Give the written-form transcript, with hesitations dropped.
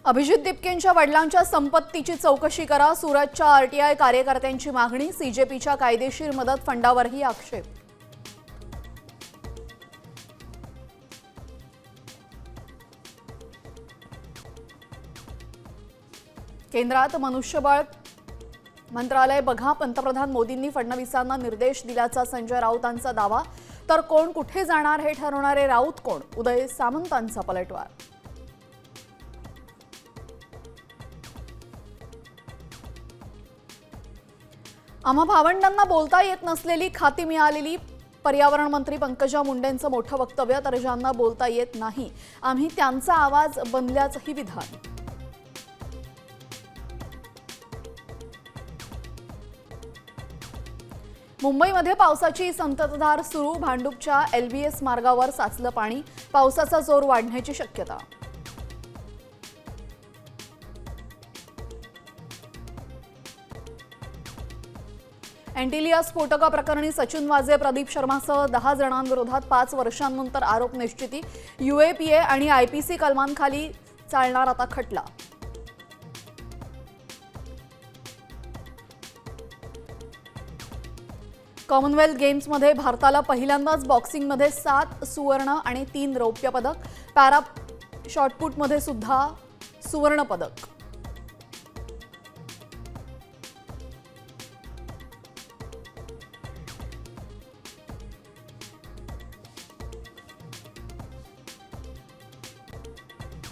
अभिजित दिपकेंच्या वडिलांच्या संपत्तीची चौकशी करा, सुरतच्या आरटीआय कार्यकर्त्यांची मागणी. सीजेपीच्या कायदेशीर मदत फंडावरही आक्षेप. केंद्रात मनुष्यबळ मंत्रालय बघा, पंतप्रधान मोदींनी फडणवीसांना निर्देश दिल्याचा संजय राऊतांचा दावा. तर कोण कुठे जाणार हे ठरवणारे राऊत कोण? उदय सामंतांचा पलटवार. आम्हा भावंडांना बोलता येत नसलेली खाती मिळालेली. पर्यावरण मंत्री पंकजा मुंडेंचं मोठं वक्तव्य. तर ज्यांना बोलता येत नाही आम्ही त्यांचा आवाज बनल्याचंही विधान. मुंबईमध्ये पावसाची संततधार सुरू. भांडूपच्या LBS मार्गावर साचलं पाणी. पावसाचा जोर वाढण्याची शक्यता. अँटिलिया स्फोटका प्रकरणी सचिन वाझे, प्रदीप शर्मासह 10 जणांविरोधात 5 वर्षांनंतर आरोप निश्चिती. UAPA आणि IPC कलमांखाली चालणार आता खटला. कॉमनवेल्थ गेम्समध्ये भारताला पहिल्यांदाच बॉक्सिंगमध्ये 7 सुवर्ण आणि 3 रौप्य पदक. पॅरा शॉटपुटमध्ये सुद्धा सुवर्ण पदक.